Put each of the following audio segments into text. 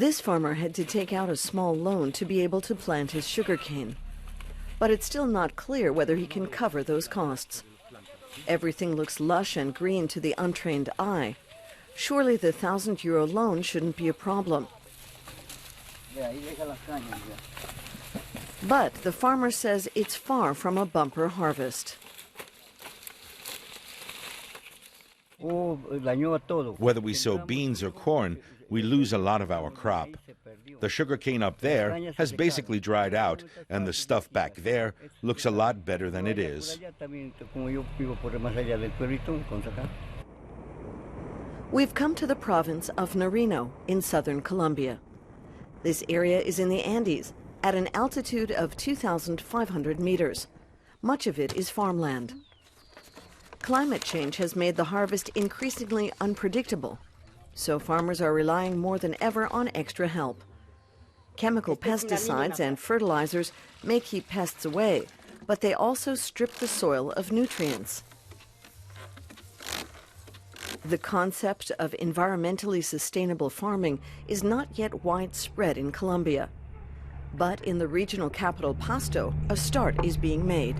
This farmer had to take out a small loan to be able to plant his sugarcane. But it's still not clear whether he can cover those costs. Everything looks lush and green to the untrained eye. Surely the €1,000 loan shouldn't be a problem. But the farmer says it's far from a bumper harvest. Whether we sow beans or corn, we lose a lot of our crop. The sugarcane up there has basically dried out, and the stuff back there looks a lot better than it is. We've come to the province of Nariño in southern Colombia. This area is in the Andes at an altitude of 2,500 meters. Much of it is farmland. Climate change has made the harvest increasingly unpredictable, so farmers are relying more than ever on extra help. Chemical pesticides and fertilizers may keep pests away, but they also strip the soil of nutrients. The concept of environmentally sustainable farming is not yet widespread in Colombia. But in the regional capital Pasto, a start is being made.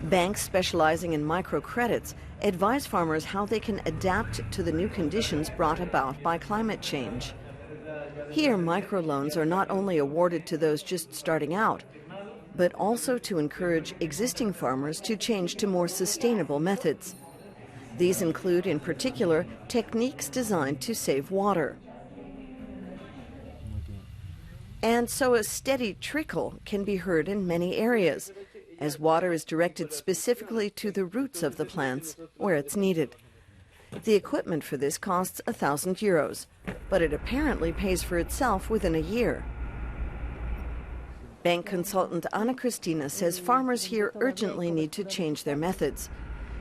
Banks specializing in microcredits advise farmers how they can adapt to the new conditions brought about by climate change. Here, microloans are not only awarded to those just starting out, but also to encourage existing farmers to change to more sustainable methods. These include, in particular, techniques designed to save water. And so a steady trickle can be heard in many areas, as water is directed specifically to the roots of the plants where it's needed. The equipment for this costs €1,000, but it apparently pays for itself within a year. Bank consultant Ana Cristina says farmers here urgently need to change their methods.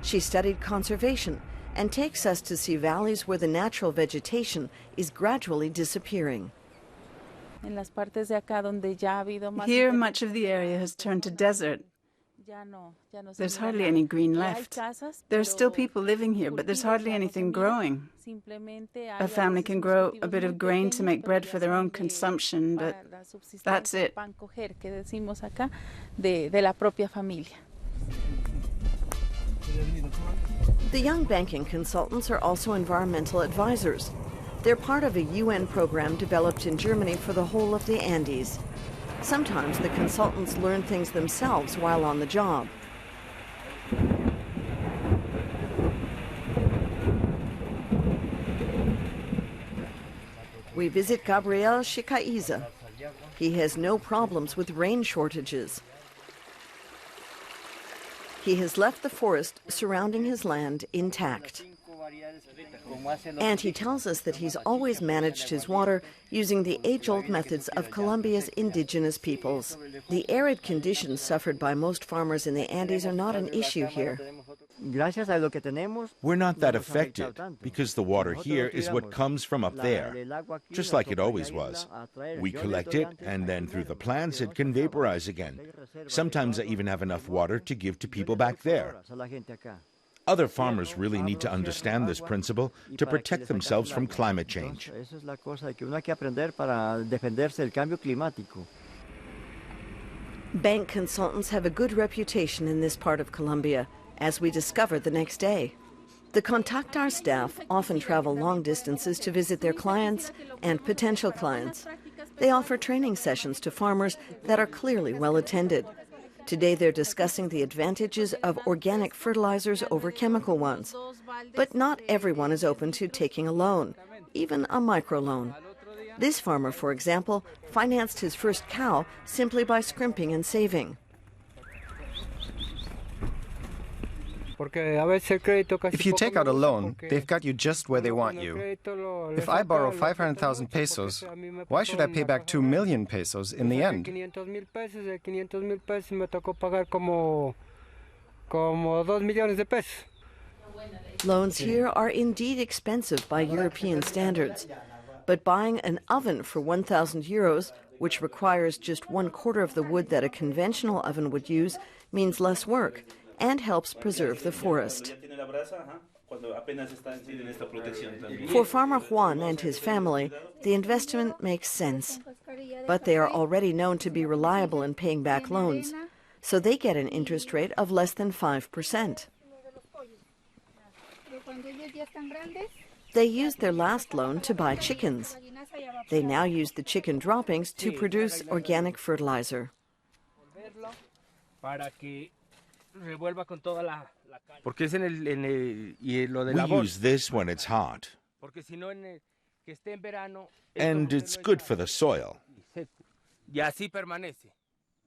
She studied conservation and takes us to see valleys where the natural vegetation is gradually disappearing. Here, much of the area has turned to desert. There's hardly any green left. There are still people living here, but there's hardly anything growing. A family can grow a bit of grain to make bread for their own consumption, but that's it. The young banking consultants are also environmental advisors. They're part of a UN program developed in Germany for the whole of the Andes. Sometimes the consultants learn things themselves while on the job. We visit Gabriel Shikaiza. He has no problems with rain shortages. He has left the forest surrounding his land intact. And he tells us that he's always managed his water using the age-old methods of Colombia's indigenous peoples. The arid conditions suffered by most farmers in the Andes are not an issue here. We're not that affected because the water here is what comes from up there, just like it always was. We collect it, and then through the plants it can vaporize again. Sometimes I even have enough water to give to people back there. Other farmers really need to understand this principle to protect themselves from climate change. Bank consultants have a good reputation in this part of Colombia, as we discovered the next day. The Contactar staff often travel long distances to visit their clients and potential clients. They offer training sessions to farmers that are clearly well attended. Today they're discussing the advantages of organic fertilizers over chemical ones. But not everyone is open to taking a loan, even a microloan. This farmer, for example, financed his first cow simply by scrimping and saving. If you take out a loan, they've got you just where they want you. If I borrow 500,000 pesos, why should I pay back 2 million pesos in the end? Loans here are indeed expensive by European standards. But buying an oven for €1,000, which requires just 1/4 of the wood that a conventional oven would use, means less work and helps preserve the forest. For Farmer Juan and his family, the investment makes sense. But they are already known to be reliable in paying back loans, so they get an interest rate of less than 5%. They used their last loan to buy chickens. They now use the chicken droppings to produce organic fertilizer. We use this when it's hot. And it's good for the soil.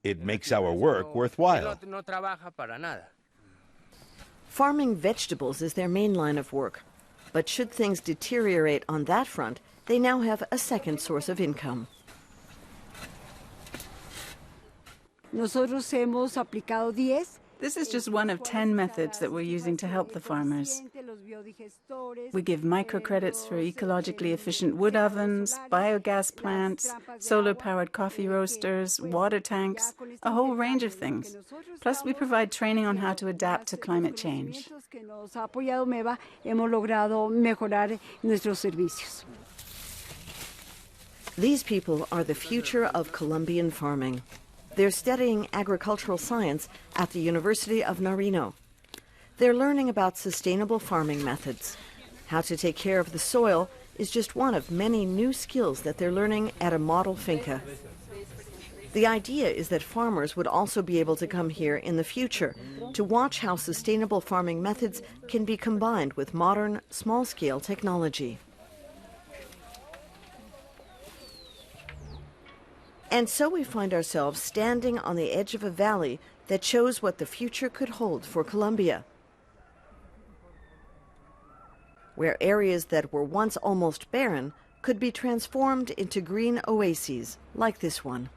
It makes our work worthwhile. Farming vegetables is their main line of work. But should things deteriorate on that front, they now have a second source of income. This is just one of 10 methods that we're using to help the farmers. We give microcredits for ecologically efficient wood ovens, biogas plants, solar-powered coffee roasters, water tanks, a whole range of things. Plus, we provide training on how to adapt to climate change. These people are the future of Colombian farming. They're studying agricultural science at the University of Nariño. They're learning about sustainable farming methods. How to take care of the soil is just one of many new skills that they're learning at a model finca. The idea is that farmers would also be able to come here in the future to watch how sustainable farming methods can be combined with modern, small-scale technology. And so we find ourselves standing on the edge of a valley that shows what the future could hold for Colombia, where areas that were once almost barren could be transformed into green oases like this one.